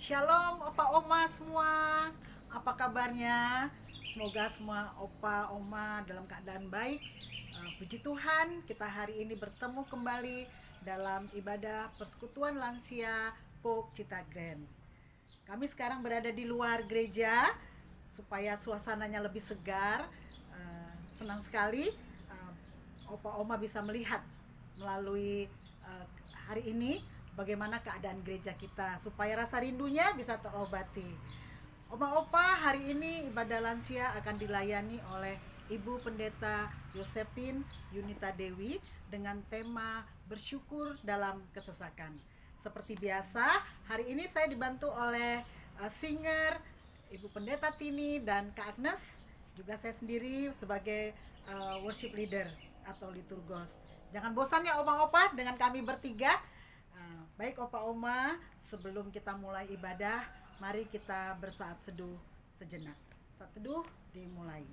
Shalom opa oma semua. Apa kabarnya? Semoga semua opa oma dalam keadaan baik. Puji Tuhan, kita hari ini bertemu kembali dalam ibadah persekutuan lansia POK Citra Grand. Kami sekarang berada di luar gereja supaya suasananya lebih segar. Senang sekali opa oma bisa melihat melalui hari ini bagaimana keadaan gereja kita supaya rasa rindunya bisa terobati. Oma opa, hari ini ibadah lansia akan dilayani oleh Ibu Pendeta Yosepin Yunita Dewi dengan tema bersyukur dalam kesesakan. Seperti biasa, hari ini saya dibantu oleh singer Ibu Pendeta Tini dan Kak Agnes, juga saya sendiri sebagai worship leader atau liturgos. Jangan bosan ya oma opa dengan kami bertiga. Baik opa oma, sebelum kita mulai ibadah, mari kita bersaat seduh sejenak. Saat teduh dimulai.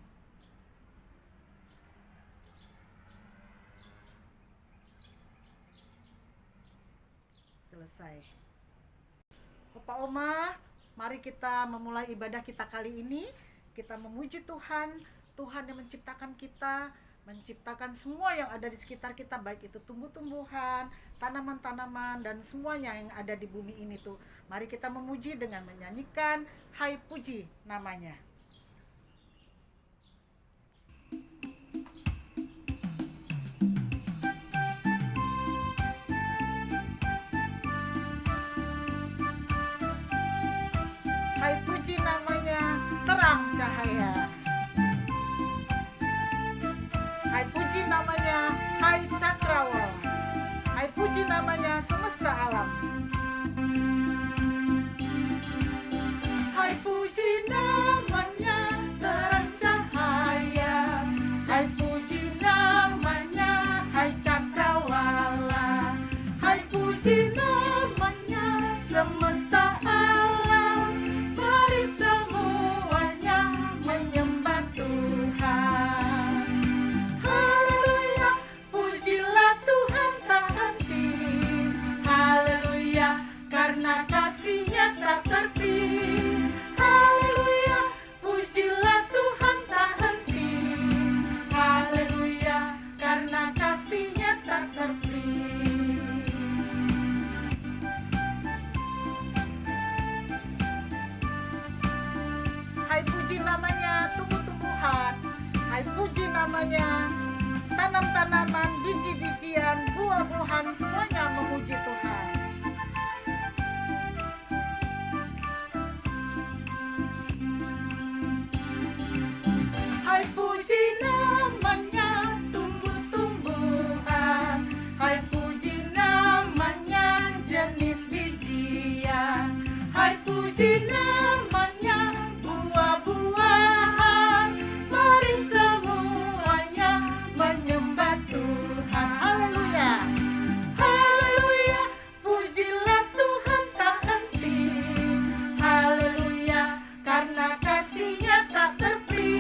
Selesai. Opa oma, mari kita memulai ibadah kita kali ini. Kita memuji Tuhan, Tuhan yang menciptakan kita, menciptakan semua yang ada di sekitar kita, baik itu tumbuh-tumbuhan, tanaman-tanaman, dan semuanya yang ada di bumi ini tuh. Mari kita memuji dengan menyanyikan Hai Puji namanya. Hai Puji namanya terang cahaya. Hai puji namanya Hai Cakrawala. Hai puji namanya semesta alam. Hai puji namanya terang cahaya. Hai puji namanya Hai Cakrawala. Hai puji namanya semesta alam. Mari semuanya menyembah Tuhan. Haleluya, pujilah Tuhan tak henti. Haleluya, karena kasih-Nya tak terpi. Haleluya, pujilah Tuhan tak henti. Haleluya, karena kasih-Nya tak terpi. Hai puji namanya tumbuh-tumbuhan. Hai puji namanya tanam-tanaman, biji-bijian, buah-buahan, semuanya memuji Tuhan. Hai puji namanya tumbuh-tumbuhan. Hai puji namanya jenis bijian. Hai puji namanya buah-buahan. Mari semuanya menyembah Tuhan. Haleluya. Haleluya, pujilah Tuhan tak henti. Haleluya, karena kasih-Nya tak terpi.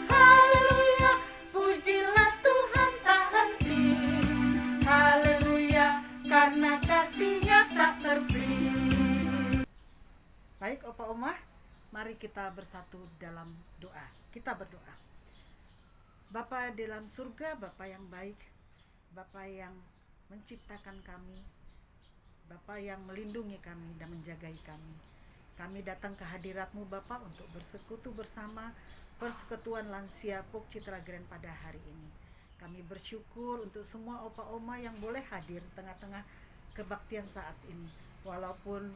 Haleluya, pujilah Tuhan tak henti. Haleluya, karena kasih-Nya tak terpi. Baik opa oma, mari kita bersatu dalam doa. Kita berdoa. Bapa di dalam surga, Bapa yang baik, Bapa yang menciptakan kami, Bapa yang melindungi kami dan menjagai kami. Kami datang ke hadirat-Mu Bapa untuk bersekutu bersama persekutuan lansia POK Citra Grand pada hari ini. Kami bersyukur untuk semua opa oma yang boleh hadir tengah-tengah kebaktian saat ini. Walaupun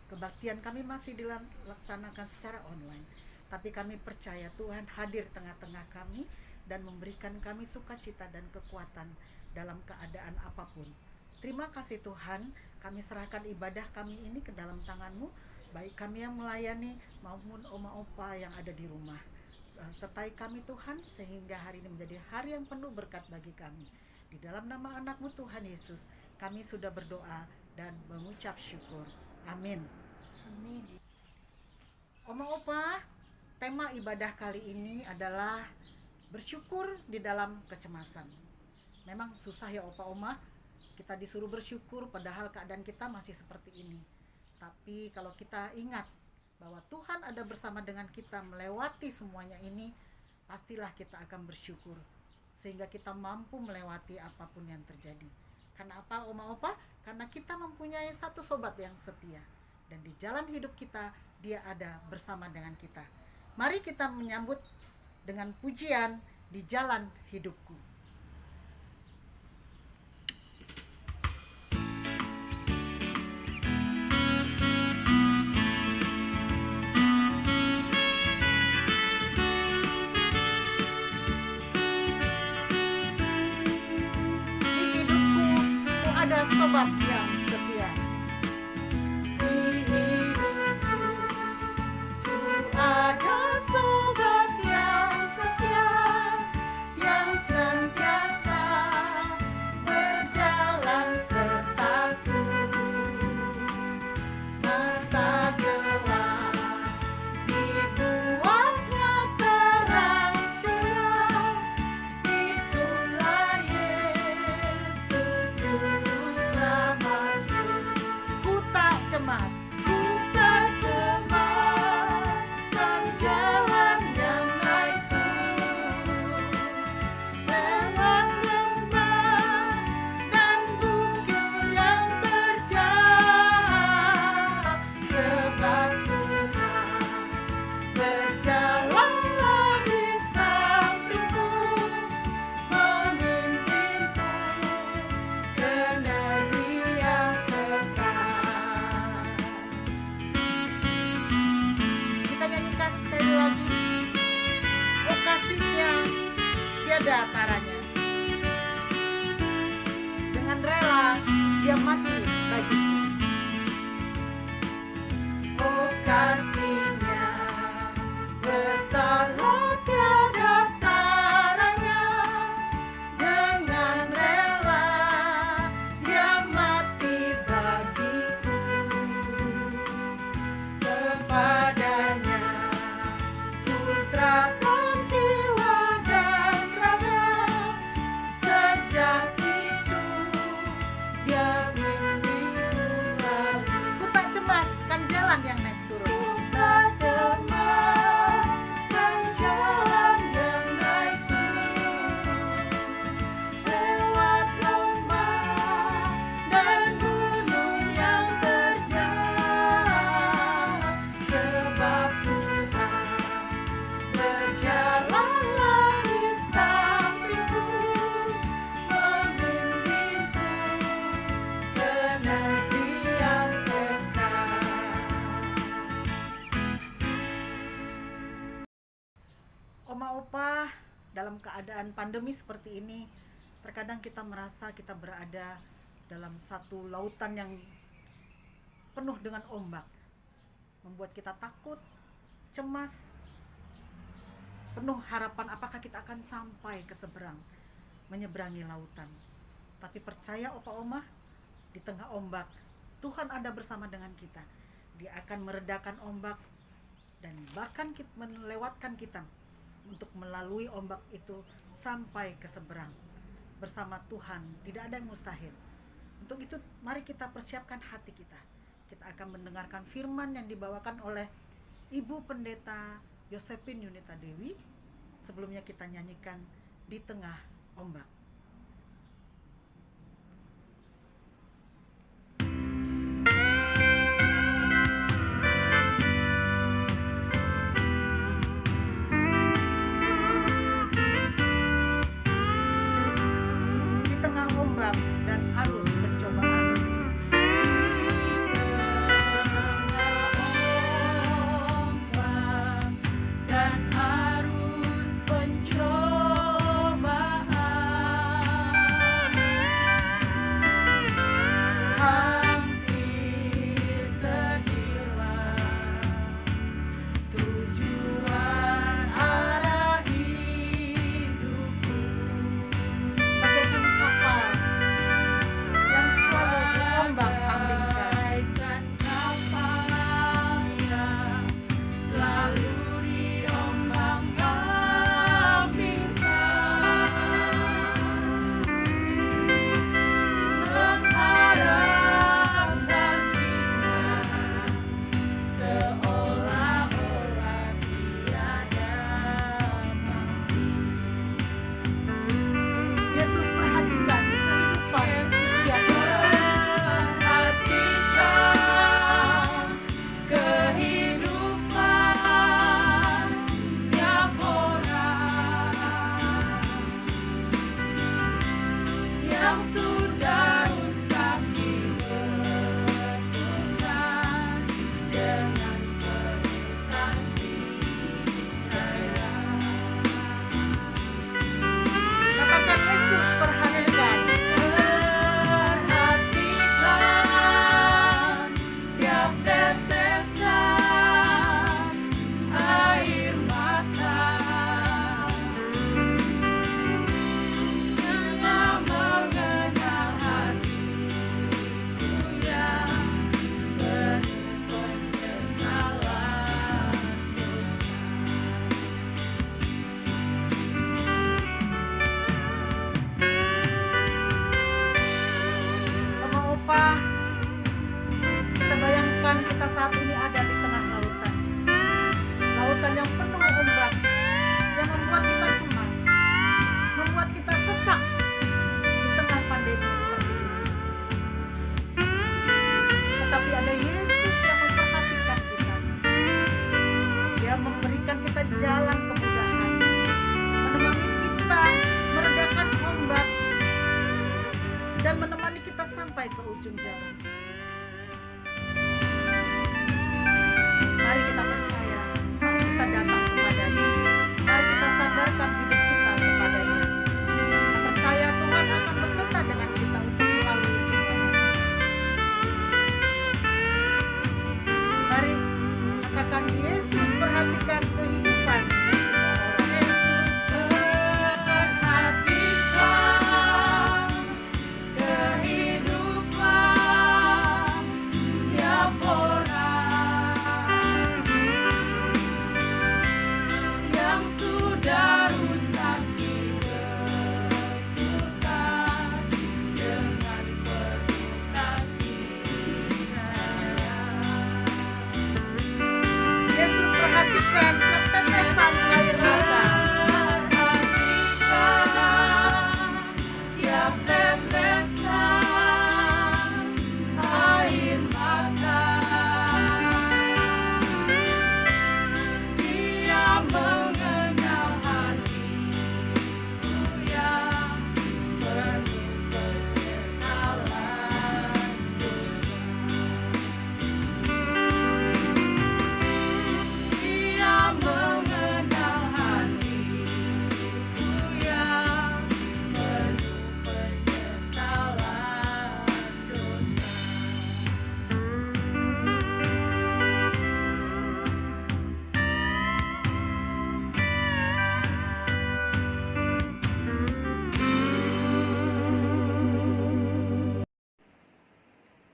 kebaktian kami masih dilaksanakan secara online, tapi kami percaya Tuhan hadir tengah-tengah kami dan memberikan kami sukacita dan kekuatan dalam keadaan apapun. Terima kasih Tuhan, kami serahkan ibadah kami ini ke dalam tangan-Mu, baik kami yang melayani maupun oma opa yang ada di rumah. Sertai kami Tuhan, sehingga hari ini menjadi hari yang penuh berkat bagi kami. Di dalam nama anak-Mu Tuhan Yesus, kami sudah berdoa dan mengucap syukur. Amin. Amin. Oma opa, tema ibadah kali ini adalah bersyukur di dalam kecemasan. Memang susah ya opa oma, kita disuruh bersyukur padahal keadaan kita masih seperti ini. Tapi kalau kita ingat bahwa Tuhan ada bersama dengan kita melewati semuanya ini, pastilah kita akan bersyukur sehingga kita mampu melewati apapun yang terjadi. Karena apa, Oma Opa? Karena kita mempunyai satu sobat yang setia, dan di jalan hidup kita dia ada bersama dengan kita. Mari kita menyambut dengan pujian Di Jalan Hidupku. Sobat yang setia. Di hidupku ada sobat yang setia, yang senantiasa berjalan sertaku. Masa gelap dibuatnya terang cerah, itulah Yesus Juru Ku tak cemas, dan jalan yang naik turun, lewat lembah dan bukit yang terjal, sebab Tuhan berjalanlah di sampingku, memimpinku ke negeri yang kekal. Kita nyanyikan sekali lagi. Oh, kasihnya tiada taranya, dengan rela dia mati bagiku. Oh, kasihnya besarlah tiada taranya, dengan rela dia mati bagiku. Kepadanya ku serahkan jiwa dan raga, sejak itu dia bimbingku selalu. Ku tak cemas kan jalan yang naik turun. Ku tak cemas kan jalan yang naik turun, lewat lembah dan gunung yang terjal, sebab Tuhan berjalanlah di sampingku, memimpinku ke negeri yang kekal. Oma Opa, dalam keadaan pandemi seperti ini, terkadang kita merasa kita berada dalam satu lautan yang penuh dengan ombak, membuat kita takut, cemas, penuh harapan apakah kita akan sampai ke seberang, menyeberangi lautan. Tapi percaya Opa Oma, di tengah ombak Tuhan ada bersama dengan kita. Dia akan meredakan ombak dan bahkan melewatkan kita untuk melalui ombak itu sampai ke seberang. Bersama Tuhan tidak ada yang mustahil. Untuk itu mari kita persiapkan hati kita. Kita akan mendengarkan firman yang dibawakan oleh Ibu Pendeta Yosepin Yunita Dewi. Sebelumnya kita nyanyikan Di Tengah Ombak. Di tengah ombak dan arus pencobaan, dan arus pencobaan,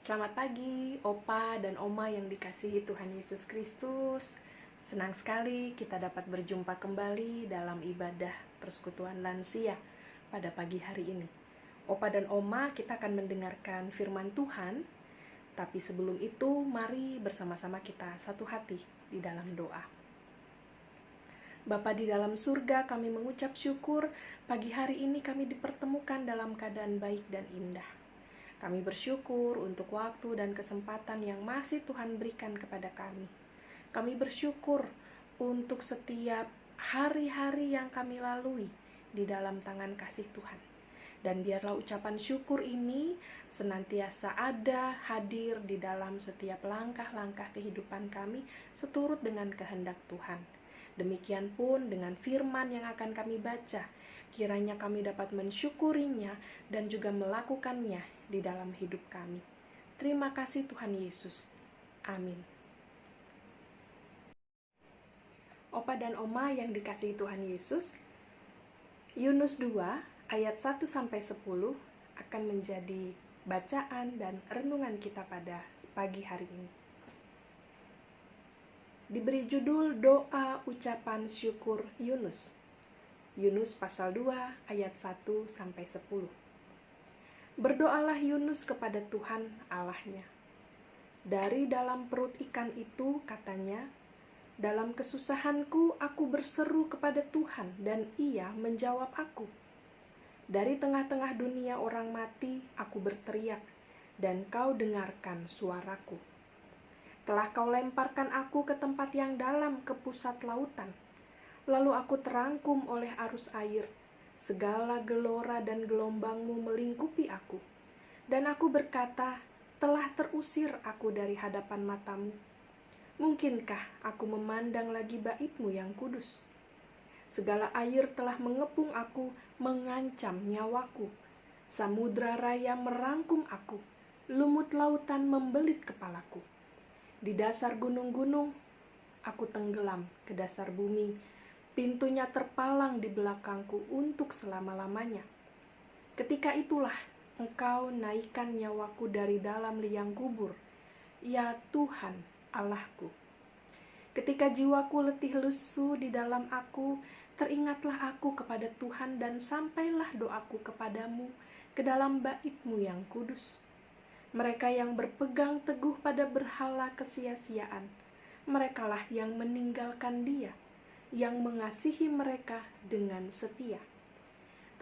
Selamat pagi, Opa dan Oma yang dikasihi Tuhan Yesus Kristus. Senang sekali kita dapat berjumpa kembali dalam ibadah persekutuan lansia pada pagi hari ini. Opa dan Oma, kita akan mendengarkan firman Tuhan. Tapi sebelum itu, mari bersama-sama kita satu hati di dalam doa. Bapa di dalam surga, kami mengucap syukur pagi hari ini kami dipertemukan dalam keadaan baik dan indah. Kami bersyukur untuk waktu dan kesempatan yang masih Tuhan berikan kepada kami. Kami bersyukur untuk setiap hari-hari yang kami lalui di dalam tangan kasih Tuhan. Dan biarlah ucapan syukur ini senantiasa ada, hadir di dalam setiap langkah-langkah kehidupan kami seturut dengan kehendak Tuhan. Demikian pun dengan firman yang akan kami baca, kiranya kami dapat mensyukurinya dan juga melakukannya di dalam hidup kami. Terima kasih Tuhan Yesus. Amin. Opa dan Oma yang dikasihi Tuhan Yesus, Yunus 2 ayat 1-10 akan menjadi bacaan dan renungan kita pada pagi hari ini. Diberi judul doa ucapan syukur Yunus. Yunus pasal 2 ayat 1-10. Berdoalah Yunus kepada Tuhan Allahnya. Dari dalam perut ikan itu, katanya, dalam kesusahanku aku berseru kepada Tuhan dan Ia menjawab aku. Dari tengah-tengah dunia orang mati aku berteriak dan Kau dengarkan suaraku. Telah Kau lemparkan aku ke tempat yang dalam, ke pusat lautan. Lalu aku terangkum oleh arus air. Segala gelora dan gelombangmu melingkupi aku. Dan aku berkata, telah terusir aku dari hadapan matamu. Mungkinkah aku memandang lagi bait-Mu yang kudus? Segala air telah mengepung aku, mengancam nyawaku. Samudra raya merangkum aku, lumut lautan membelit kepalaku. Di dasar gunung-gunung, aku tenggelam ke dasar bumi. Pintunya terpalang di belakangku untuk selama-lamanya. Ketika itulah Engkau naikkan nyawaku dari dalam liang kubur, ya Tuhan Allahku. Ketika jiwaku letih lesu di dalam aku, teringatlah aku kepada Tuhan dan sampailah doaku kepadamu ke dalam bait-Mu yang kudus. Mereka yang berpegang teguh pada berhala kesia-siaan, merekalah yang meninggalkan Dia, yang mengasihi mereka dengan setia.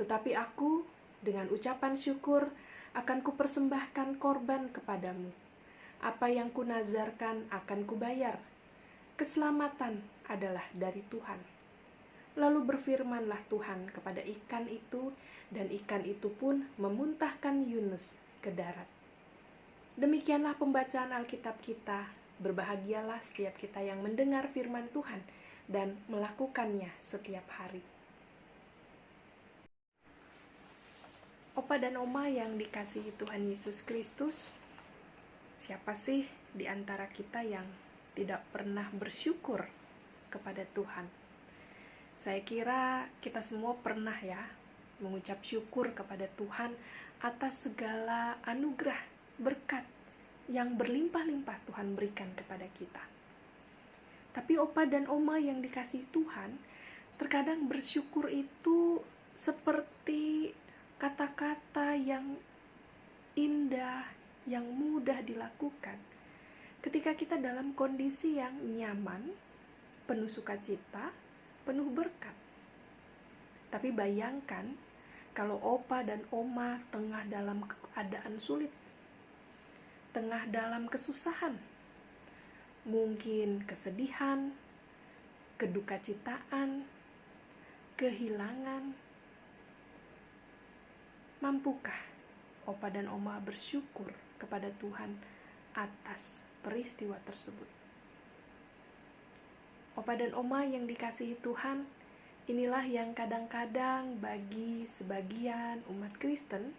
Tetapi aku dengan ucapan syukur akan kupersembahkan korban kepadamu. Apa yang kunazarkan akan kubayar. Keselamatan adalah dari Tuhan. Lalu berfirmanlah Tuhan kepada ikan itu, dan ikan itu pun memuntahkan Yunus ke darat. Demikianlah pembacaan Alkitab kita. Berbahagialah setiap kita yang mendengar firman Tuhan dan melakukannya setiap hari. Opa dan Oma yang dikasihi Tuhan Yesus Kristus, siapa sih di antara kita yang tidak pernah bersyukur kepada Tuhan? Saya kira kita semua pernah ya mengucap syukur kepada Tuhan atas segala anugerah, berkat yang berlimpah-limpah Tuhan berikan kepada kita. Tapi Opa dan Oma yang dikasihi Tuhan, terkadang bersyukur itu seperti kata-kata yang indah, yang mudah dilakukan ketika kita dalam kondisi yang nyaman, penuh sukacita, penuh berkat. Tapi bayangkan kalau Opa dan Oma tengah dalam keadaan sulit, tengah dalam kesusahan, mungkin kesedihan, kedukacitaan, kehilangan. Mampukah Opa dan Oma bersyukur kepada Tuhan atas peristiwa tersebut? Opa dan Oma yang dikasihi Tuhan, inilah yang kadang-kadang bagi sebagian umat Kristen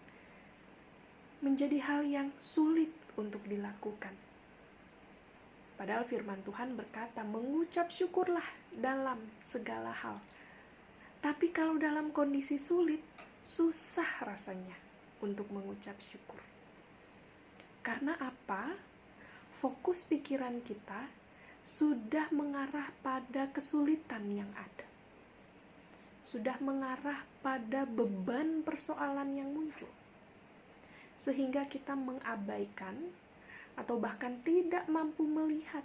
menjadi hal yang sulit untuk dilakukan. Padahal firman Tuhan berkata, mengucap syukurlah dalam segala hal. Tapi kalau dalam kondisi sulit, susah rasanya untuk mengucap syukur. Karena apa? Fokus pikiran kita sudah mengarah pada kesulitan yang ada. Sudah mengarah pada beban persoalan yang muncul. Sehingga kita mengabaikan atau bahkan tidak mampu melihat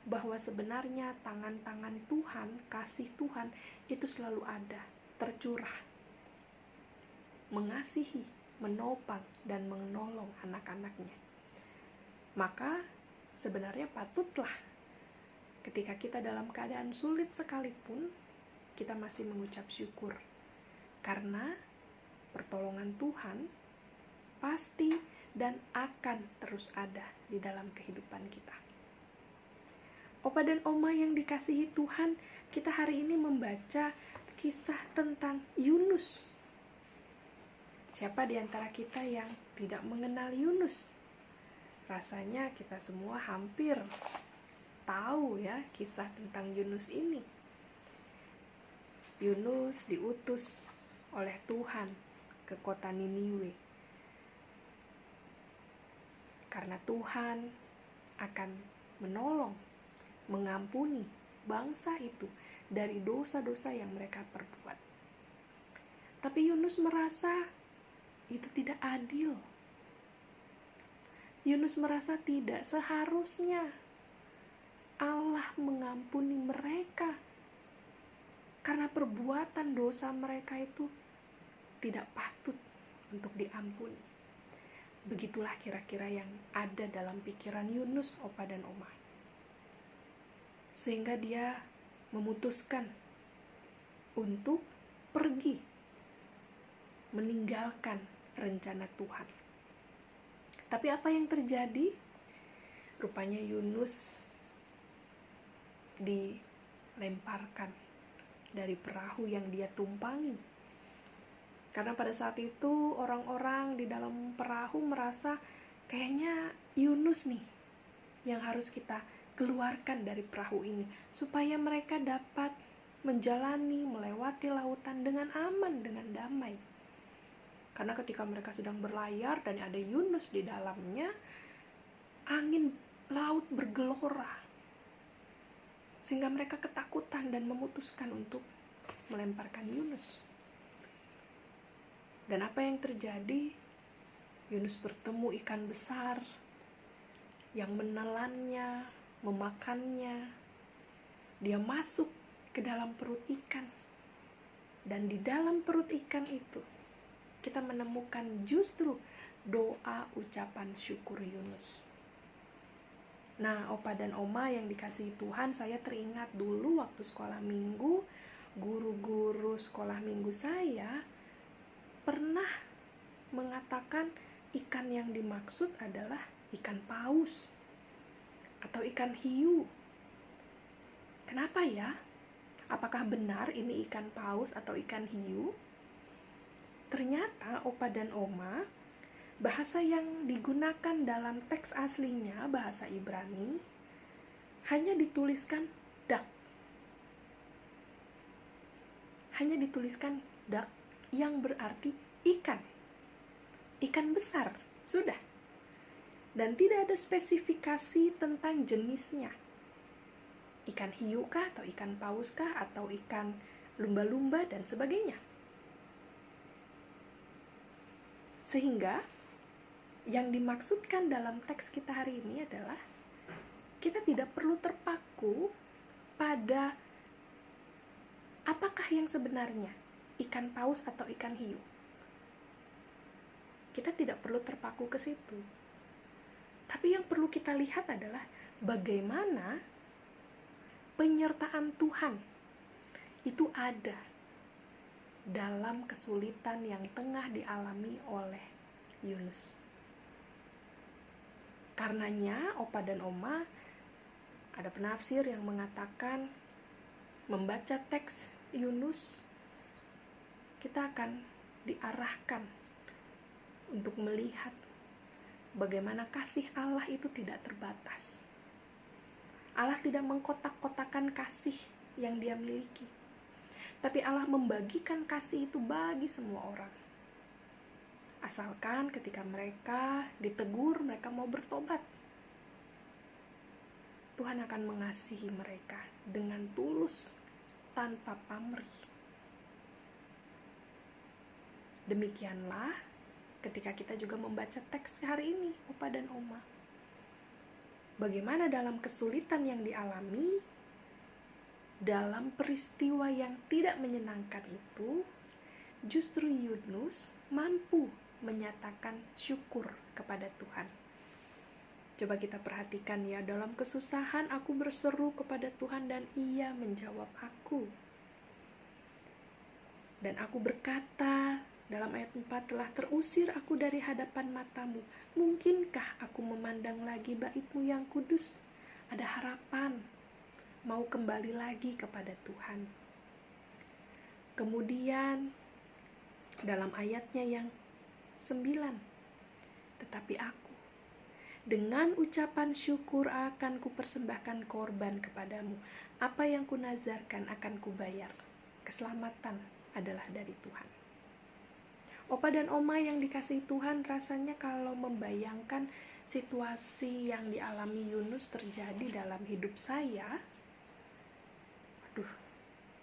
bahwa sebenarnya tangan-tangan Tuhan, kasih Tuhan itu selalu ada, tercurah, mengasihi, menopang, dan menolong anak-anaknya. Maka sebenarnya patutlah ketika kita dalam keadaan sulit sekalipun, kita masih mengucap syukur. Karena pertolongan Tuhan pasti dan akan terus ada di dalam kehidupan kita. Opa dan Oma yang dikasihi Tuhan, kita hari ini membaca kisah tentang Yunus. Siapa di antara kita yang tidak mengenal Yunus? Rasanya kita semua hampir tahu ya kisah tentang Yunus ini. Yunus diutus oleh Tuhan ke kota Niniwe. Karena Tuhan akan menolong, mengampuni bangsa itu dari dosa-dosa yang mereka perbuat. Tapi Yunus merasa itu tidak adil. Yunus merasa tidak seharusnya Allah mengampuni mereka karena perbuatan dosa mereka itu tidak patut untuk diampuni. Begitulah kira-kira yang ada dalam pikiran Yunus, Opa dan Oma. Sehingga dia memutuskan untuk pergi meninggalkan rencana Tuhan. Tapi apa yang terjadi? Rupanya Yunus dilemparkan dari perahu yang dia tumpangi. Karena pada saat itu orang-orang di dalam perahu merasa kayaknya Yunus nih yang harus kita keluarkan dari perahu ini supaya mereka dapat menjalani, melewati lautan dengan aman, dengan damai. Karena ketika mereka sedang berlayar dan ada Yunus di dalamnya, angin laut bergelora. Sehingga mereka ketakutan dan memutuskan untuk melemparkan Yunus. Dan apa yang terjadi? Yunus bertemu ikan besar yang menelannya, memakannya. Dia masuk ke dalam perut ikan. Dan di dalam perut ikan itu, kita menemukan justru doa ucapan syukur Yunus. Nah, Opa dan Oma yang dikasihi Tuhan, saya teringat dulu waktu sekolah minggu, guru-guru sekolah minggu saya pernah mengatakan ikan yang dimaksud adalah ikan paus atau ikan hiu. Kenapa ya? Apakah benar ini ikan paus atau ikan hiu? Ternyata Opa dan Oma, bahasa yang digunakan dalam teks aslinya, bahasa Ibrani, hanya dituliskan dak. Hanya dituliskan dak yang berarti ikan. Ikan besar, sudah. Dan tidak ada spesifikasi tentang jenisnya. Ikan hiu kah, atau ikan paus kah, atau ikan lumba-lumba, dan sebagainya. Sehingga yang dimaksudkan dalam teks kita hari ini adalah kita tidak perlu terpaku pada apakah yang sebenarnya, ikan paus atau ikan hiu. Kita tidak perlu terpaku ke situ. Tapi yang perlu kita lihat adalah bagaimana penyertaan Tuhan itu ada dalam kesulitan yang tengah dialami oleh Yunus. Karenanya Opa dan Oma, ada penafsir yang mengatakan membaca teks Yunus, kita akan diarahkan untuk melihat bagaimana kasih Allah itu tidak terbatas. Allah tidak mengkotak-kotakan kasih yang Dia miliki, tapi Allah membagikan kasih itu bagi semua orang. Asalkan ketika mereka ditegur, mereka mau bertobat, Tuhan akan mengasihi mereka dengan tulus, tanpa pamrih. Demikianlah ketika kita juga membaca teks hari ini, Opa dan Oma. Bagaimana dalam kesulitan yang dialami, dalam peristiwa yang tidak menyenangkan itu, justru Yunus mampu menyatakan syukur kepada Tuhan. Coba kita perhatikan ya, dalam kesusahan aku berseru kepada Tuhan dan Ia menjawab aku. Dan aku berkata, dalam ayat 4, telah terusir aku dari hadapan matamu. Mungkinkah aku memandang lagi bait-Mu yang kudus? Ada harapan, mau kembali lagi kepada Tuhan. Kemudian, dalam ayatnya yang 9, tetapi aku, dengan ucapan syukur akan kupersembahkan korban kepadamu. Apa yang kunazarkan akan kubayar. Keselamatan adalah dari Tuhan. Opa dan Oma yang dikasihi Tuhan, rasanya kalau membayangkan situasi yang dialami Yunus terjadi dalam hidup saya,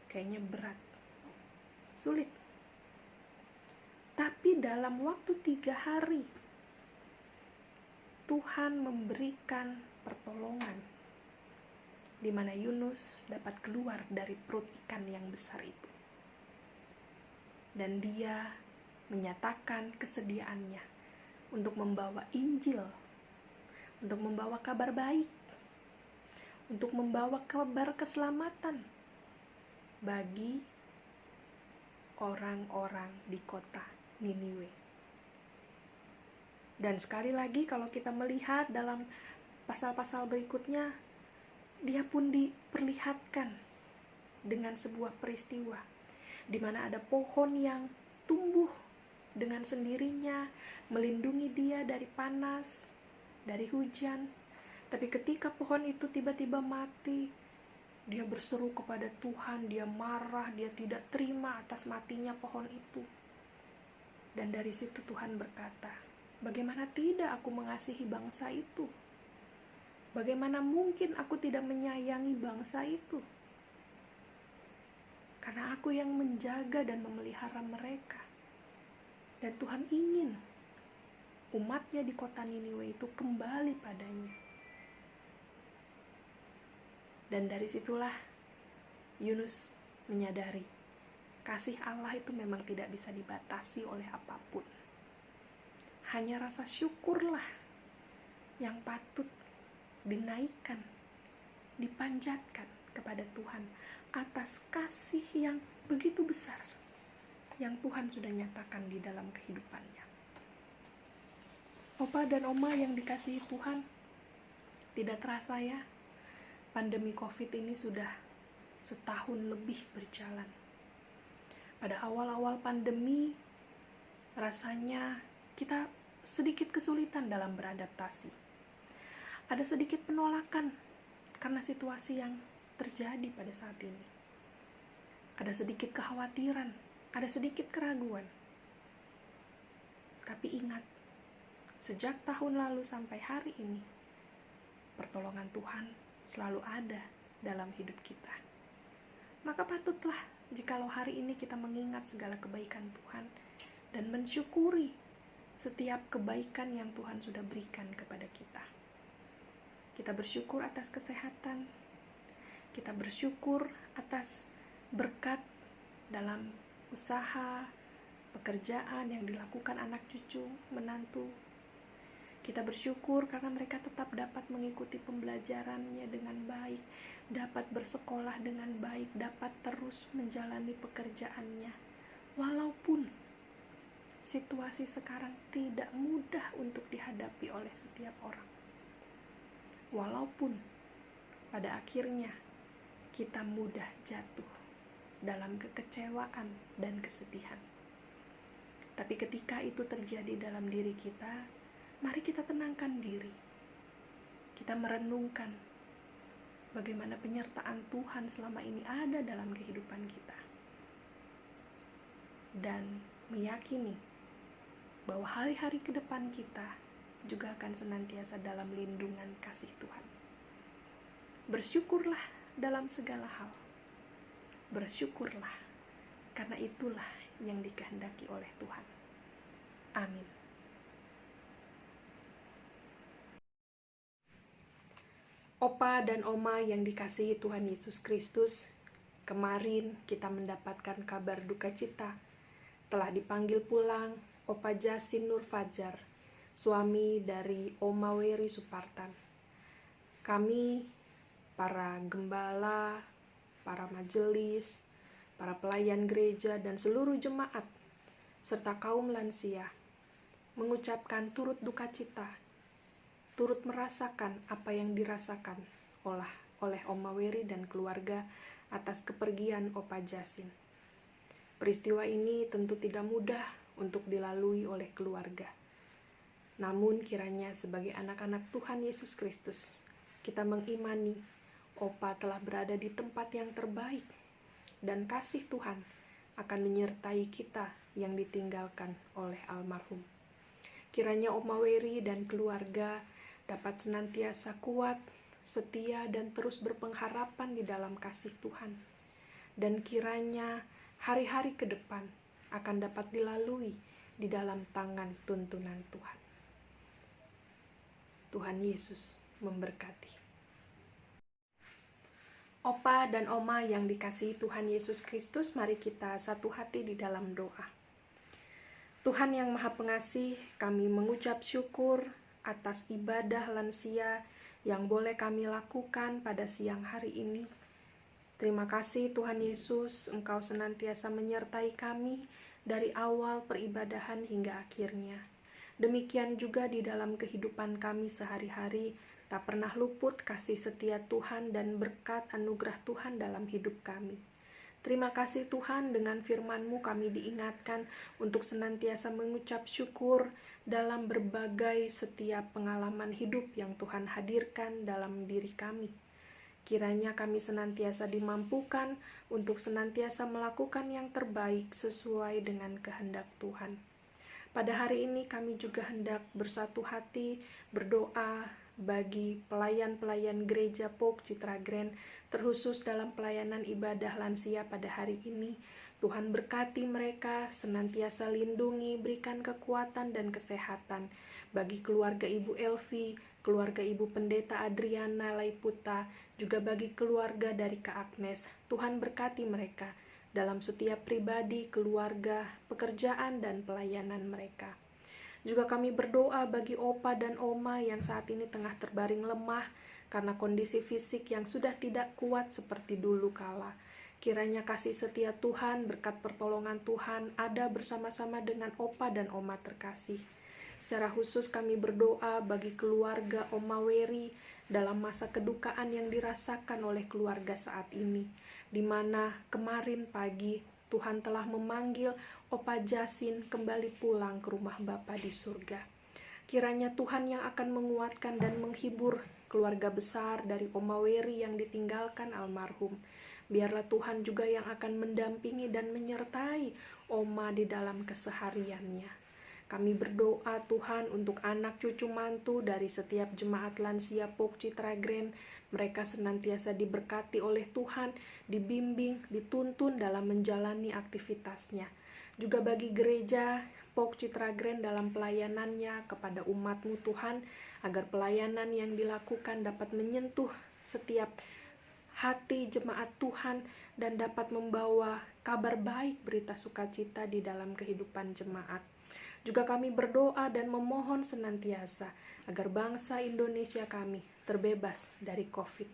kayaknya berat, sulit. Tapi dalam waktu 3 hari, Tuhan memberikan pertolongan, di mana Yunus dapat keluar dari perut ikan yang besar itu. Dan dia menyatakan kesediaannya untuk membawa Injil, untuk membawa kabar baik, untuk membawa kabar keselamatan bagi orang-orang di kota Niniwe. Dan sekali lagi kalau kita melihat dalam pasal-pasal berikutnya, dia pun diperlihatkan dengan sebuah peristiwa di mana ada pohon yang tumbuh dengan sendirinya, melindungi dia dari panas, dari hujan. Tapi ketika pohon itu tiba-tiba mati, dia berseru kepada Tuhan, dia marah, dia tidak terima atas matinya pohon itu. Dan dari situ Tuhan berkata, bagaimana tidak aku mengasihi bangsa itu? Bagaimana mungkin aku tidak menyayangi bangsa itu? Karena aku yang menjaga dan memelihara mereka. Dan Tuhan ingin umatnya di kota Niniwe itu kembali padanya. Dan dari situlah Yunus menyadari kasih Allah itu memang tidak bisa dibatasi oleh apapun. Hanya rasa syukurlah yang patut dinaikkan, dipanjatkan kepada Tuhan atas kasih yang begitu besar yang Tuhan sudah nyatakan di dalam kehidupannya. Opa dan Oma yang dikasihi Tuhan, tidak terasa ya, pandemi COVID ini sudah setahun lebih berjalan. Pada awal-awal pandemi, rasanya kita sedikit kesulitan dalam beradaptasi. Ada sedikit penolakan karena situasi yang terjadi pada saat ini. Ada sedikit kekhawatiran, ada sedikit keraguan. Tapi ingat, sejak tahun lalu sampai hari ini, pertolongan Tuhan selalu ada dalam hidup kita. Maka patutlah jikalau hari ini kita mengingat segala kebaikan Tuhan dan mensyukuri setiap kebaikan yang Tuhan sudah berikan kepada kita. Kita bersyukur atas kesehatan, kita bersyukur atas berkat dalam usaha, pekerjaan yang dilakukan anak cucu, menantu. Kita bersyukur karena mereka tetap dapat mengikuti pembelajarannya dengan baik, dapat bersekolah dengan baik, dapat terus menjalani pekerjaannya. Walaupun situasi sekarang tidak mudah untuk dihadapi oleh setiap orang. Walaupun pada akhirnya kita mudah jatuh dalam kekecewaan dan kesedihan. Tapi ketika itu terjadi dalam diri kita, mari kita tenangkan diri. Kita merenungkan bagaimana penyertaan Tuhan selama ini ada dalam kehidupan kita. Dan meyakini bahwa hari-hari ke depan kita juga akan senantiasa dalam lindungan kasih Tuhan. Bersyukurlah dalam segala hal. Bersyukurlah, karena itulah yang dikehendaki oleh Tuhan. Amin. Opa dan Oma yang dikasihi Tuhan Yesus Kristus, kemarin kita mendapatkan kabar duka cita. Telah dipanggil pulang Opa Jasin Nur Fajar, suami dari Oma Weri Supartan. Kami, para gembala, para majelis, para pelayan gereja, dan seluruh jemaat, serta kaum lansia, mengucapkan turut duka cita, turut merasakan apa yang dirasakan oleh Oma Weri dan keluarga atas kepergian Opa Jasin. Peristiwa ini tentu tidak mudah untuk dilalui oleh keluarga. Namun kiranya sebagai anak-anak Tuhan Yesus Kristus, kita mengimani Opa telah berada di tempat yang terbaik, dan kasih Tuhan akan menyertai kita yang ditinggalkan oleh almarhum. Kiranya Oma Weri dan keluarga dapat senantiasa kuat, setia, dan terus berpengharapan di dalam kasih Tuhan. Dan kiranya hari-hari ke depan akan dapat dilalui di dalam tangan tuntunan Tuhan. Tuhan Yesus memberkati. Opa dan Oma yang dikasihi Tuhan Yesus Kristus, mari kita satu hati di dalam doa. Tuhan yang Maha Pengasih, kami mengucap syukur atas ibadah lansia yang boleh kami lakukan pada siang hari ini. Terima kasih Tuhan Yesus, Engkau senantiasa menyertai kami dari awal peribadahan hingga akhirnya. Demikian juga di dalam kehidupan kami sehari-hari, tak pernah luput kasih setia Tuhan dan berkat anugerah Tuhan dalam hidup kami. Terima kasih Tuhan, dengan firman-Mu kami diingatkan untuk senantiasa mengucap syukur dalam berbagai setiap pengalaman hidup yang Tuhan hadirkan dalam diri kami. Kiranya kami senantiasa dimampukan untuk senantiasa melakukan yang terbaik sesuai dengan kehendak Tuhan. Pada hari ini kami juga hendak bersatu hati berdoa bagi pelayan-pelayan gereja POK Citra Grand, terkhusus dalam pelayanan ibadah lansia pada hari ini. Tuhan berkati mereka, senantiasa lindungi, berikan kekuatan dan kesehatan bagi keluarga Ibu Elvi, keluarga Ibu Pendeta Adriana Laiputa, juga bagi keluarga dari Kak Agnes. Tuhan berkati mereka dalam setiap pribadi, keluarga, pekerjaan, dan pelayanan mereka. Juga kami berdoa bagi Opa dan Oma yang saat ini tengah terbaring lemah karena kondisi fisik yang sudah tidak kuat seperti dulu kala. Kiranya kasih setia Tuhan, berkat pertolongan Tuhan ada bersama-sama dengan Opa dan Oma terkasih. Secara khusus kami berdoa bagi keluarga Oma Weri dalam masa kedukaan yang dirasakan oleh keluarga saat ini, di mana kemarin pagi Tuhan telah memanggil Opa Jasin kembali pulang ke rumah Bapa di surga. Kiranya Tuhan yang akan menguatkan dan menghibur keluarga besar dari Oma Weri yang ditinggalkan almarhum. Biarlah Tuhan juga yang akan mendampingi dan menyertai Oma di dalam kesehariannya. Kami berdoa Tuhan untuk anak cucu mantu dari setiap jemaat lansia POK Citra Grand. Mereka senantiasa diberkati oleh Tuhan, dibimbing, dituntun dalam menjalani aktivitasnya. Juga bagi gereja POK Citra Grand dalam pelayanannya kepada umat-Mu Tuhan, agar pelayanan yang dilakukan dapat menyentuh setiap hati jemaat Tuhan dan dapat membawa kabar baik, berita sukacita di dalam kehidupan jemaat. Juga kami berdoa dan memohon senantiasa agar bangsa Indonesia kami terbebas dari COVID.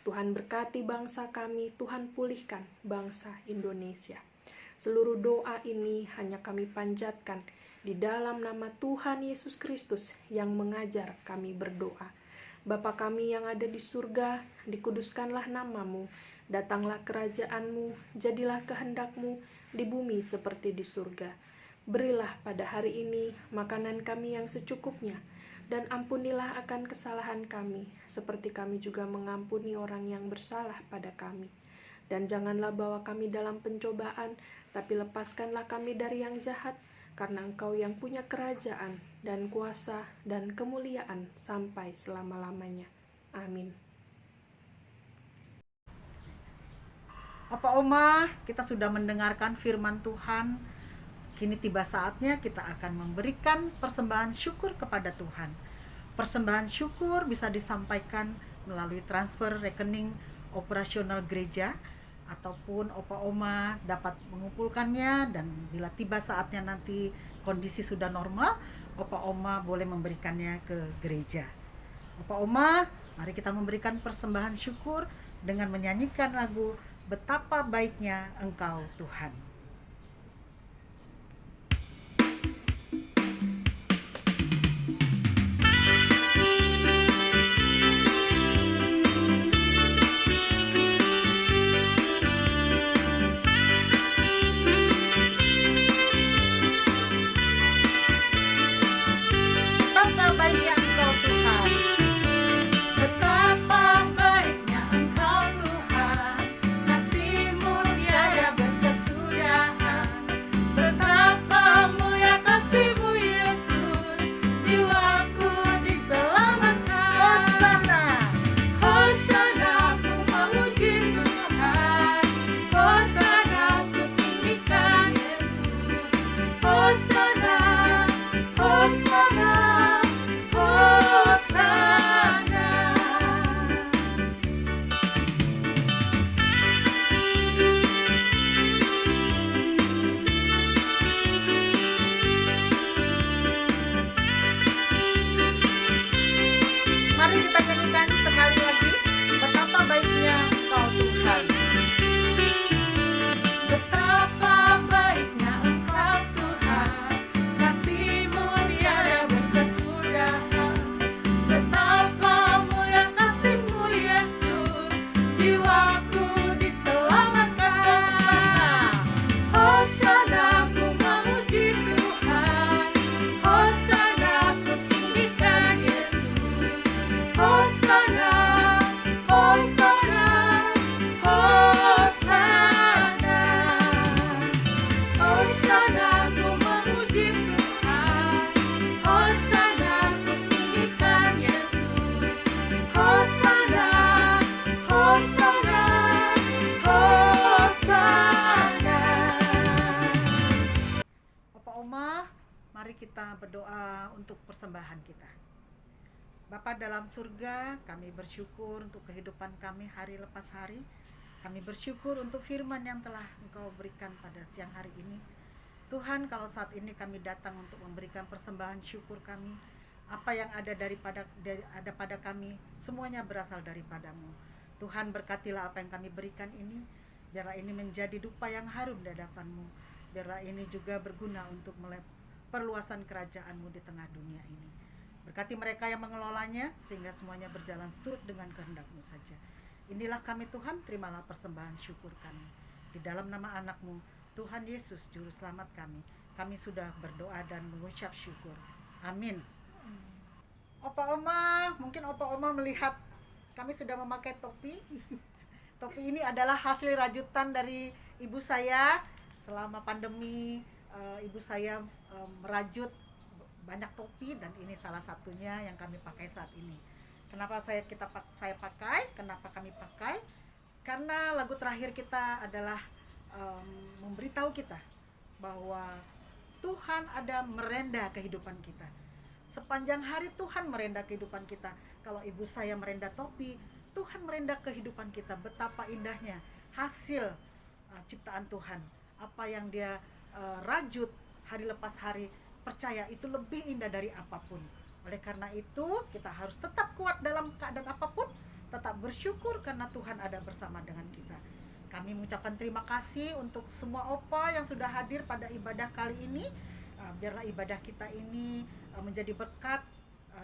Tuhan berkati bangsa kami, Tuhan pulihkan bangsa Indonesia. Seluruh doa ini hanya kami panjatkan di dalam nama Tuhan Yesus Kristus yang mengajar kami berdoa. Bapa kami yang ada di surga, dikuduskanlah nama-Mu, datanglah kerajaan-Mu, jadilah kehendak-Mu di bumi seperti di surga. Berilah pada hari ini makanan kami yang secukupnya, dan ampunilah akan kesalahan kami, seperti kami juga mengampuni orang yang bersalah pada kami. Dan janganlah bawa kami dalam pencobaan, tapi lepaskanlah kami dari yang jahat, karena Engkau yang punya kerajaan dan kuasa dan kemuliaan sampai selama-lamanya. Amin. Opa Oma, kita sudah mendengarkan firman Tuhan. Kini tiba saatnya kita akan memberikan persembahan syukur kepada Tuhan. Persembahan syukur bisa disampaikan melalui transfer rekening operasional gereja, ataupun Opa Oma dapat mengumpulkannya, dan bila tiba saatnya nanti kondisi sudah normal, Opa Oma boleh memberikannya ke gereja. Opa Oma, mari kita memberikan persembahan syukur dengan menyanyikan lagu Betapa Baiknya Engkau Tuhan. Betapa baiknya Engkau Tuhan. Betapa baiknya Engkau Tuhan, kasih-Mu tiada berkesudahan. Betapa mulia kasih-Mu Yesus, jiwaku diselamatkan. Hosana, Hosana, ku memuji Tuhan. Hosana, ku tinggikan Yesus. Hosana, Hosana, Hosana. Mari kita nyanyikan sekali lagi, betapa baiknya Engkau Tuhan. Betapa baiknya Engkau Tuhan, kasih-Mu tiada berkesudahan. Betapa mulia kasih-Mu Yesus, jiwaku diselamatkan. Hosana, ku memuji Tuhan. Hosana, ku tinggikan Yesus. Hosana, Hosana, Hosana. Hosana, ku memuji Tuhan. Hosana, ku tinggikan Yesus. Hosana, Hosana, Hosana. Opa Oma, mari kita berdoa untuk persembahan kita. Bapa dalam surga, kami bersyukur untuk kehidupan kami hari lepas hari. Kami bersyukur untuk firman yang telah Engkau berikan pada siang hari ini. Tuhan, kalau saat ini kami datang untuk memberikan persembahan syukur kami, apa yang ada ada pada kami, semuanya berasal daripada-Mu. Tuhan, berkatilah apa yang kami berikan ini, biarlah ini menjadi dupa yang harum di hadapan-Mu. Biarlah ini juga berguna untuk perluasan kerajaan-Mu di tengah dunia ini. Berkati mereka yang mengelolanya, sehingga semuanya berjalan seturut dengan kehendak-Mu saja. Inilah kami Tuhan, terimalah persembahan syukur kami. Di dalam nama anak-Mu, Tuhan Yesus, Juru Selamat kami, kami sudah berdoa dan mengucap syukur. Amin. Opa Oma, mungkin Opa Oma melihat kami sudah memakai topi. Topi ini adalah hasil rajutan dari ibu saya. Selama pandemi, ibu saya merajut banyak topi, dan ini salah satunya yang kami pakai saat ini. Kenapa saya pakai? Kenapa kami pakai? Karena lagu terakhir kita adalah memberitahu kita bahwa Tuhan ada merenda kehidupan kita. Sepanjang hari Tuhan merenda kehidupan kita. Kalau ibu saya merenda topi, Tuhan merenda kehidupan kita. Betapa indahnya hasil ciptaan Tuhan. Apa yang Dia rajut hari lepas hari, percaya itu lebih indah dari apapun. Oleh karena itu, kita harus tetap kuat dalam keadaan apapun, tetap bersyukur karena Tuhan ada bersama dengan kita. Kami mengucapkan terima kasih untuk semua opa yang sudah hadir pada ibadah kali ini. Biarlah ibadah kita ini menjadi berkat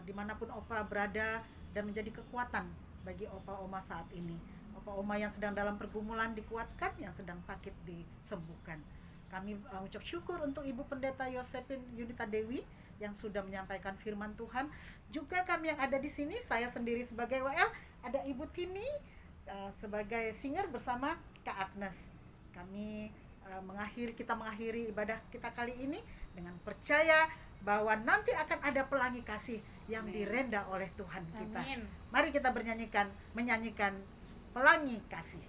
dimanapun opa berada, dan menjadi kekuatan bagi opa oma saat ini. Opa oma yang sedang dalam pergumulan dikuatkan, yang sedang sakit disembuhkan. Kami mengucap syukur untuk Ibu Pendeta Yosepin Yunita Dewi yang sudah menyampaikan firman Tuhan. Juga kami yang ada di sini, saya sendiri sebagai WL, ada Ibu Tini sebagai singer bersama Kak Agnes. Kami kita mengakhiri ibadah kita kali ini dengan percaya bahwa nanti akan ada pelangi kasih yang direnda oleh Tuhan kita. Amin. Mari kita menyanyikan pelangi kasih.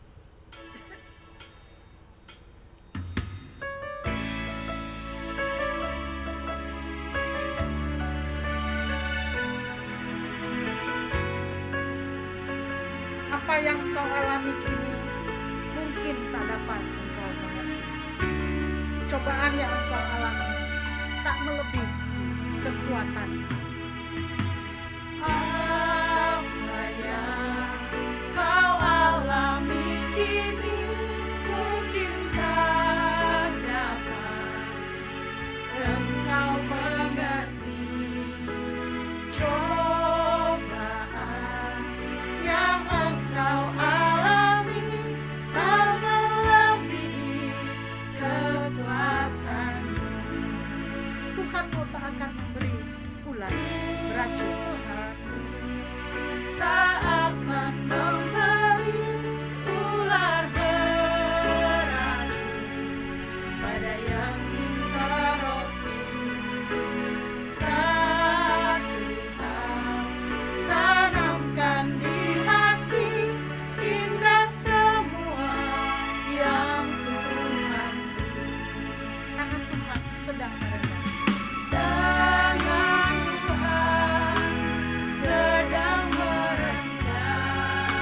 Apa yang kau alami kini mungkin tak dapat engkau mengerti. Cobaan yang engkau alami tak melebihi kekuatan. Apa yang kau alami kini mungkin tak dapat engkau mengerti. Cobaan yang engkau alami tak melebihi kekuatanmu. Tuhanmu tak akan memberi ular beracun. Tak akan memberi ular beracun pada yang minta roti. Satu hal tanamkan di hati, indah semua yang Tuhan beri. Tangan Tuhan sedang merendah. Tangan Tuhan sedang merendah.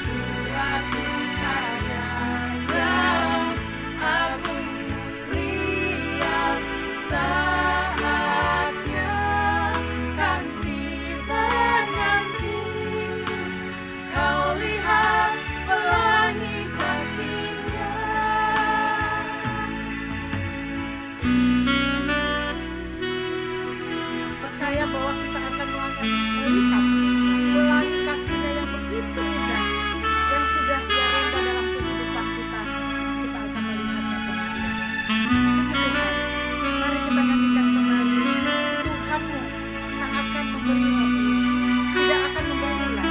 Suatu karya yang agung mulia, saatnya kan tiba nanti. Kau lihat pelangi kasih-Nya. Percaya bahwa kita akan melihat pelangi kasih-Nya yang begitu indah, yang sudah Dia renda dalam kehidupan kita. Kita akan melihatnya kembali. Puji Tuhan. Mari kita nyanyikan kembali. Tuhanmu tak akan memberi roti, tidak akan memberi ular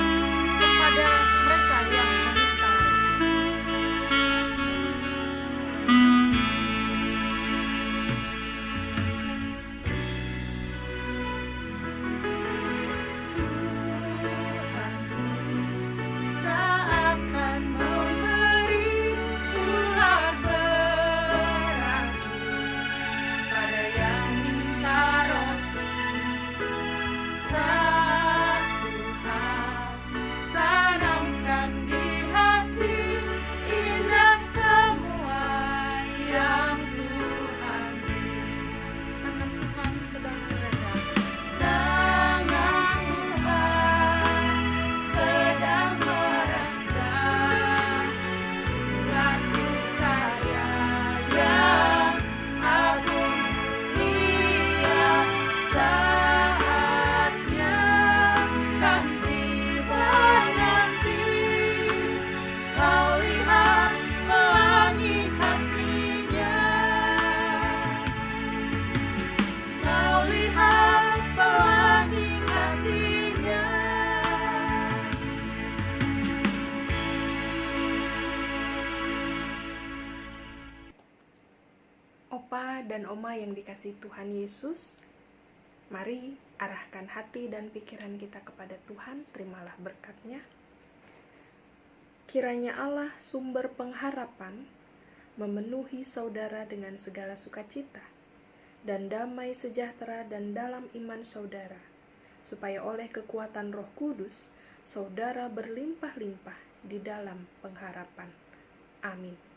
kepada mereka yang meminta roti. Tak akan memberi ular beracun pada yang minta roti. Satu hal tanamkan di hati, indah semua yang Tuhan beri. Tangan Tuhan sedang merendah. Tangan Tuhan sedang merendah. Suatu karya yang agung mulia, saatnya kan tiba nanti. Kau lihat pelangi kasih-Nya. Kau lihat pelangi kasih-Nya. Opa dan Oma yang dikasihi Tuhan Yesus, mari arahkan hati dan pikiran kita kepada Tuhan, terimalah berkat-Nya. Kiranya Allah sumber pengharapan memenuhi saudara dengan segala sukacita dan damai sejahtera dan dalam iman saudara, supaya oleh kekuatan Roh Kudus saudara berlimpah-limpah di dalam pengharapan. Amin.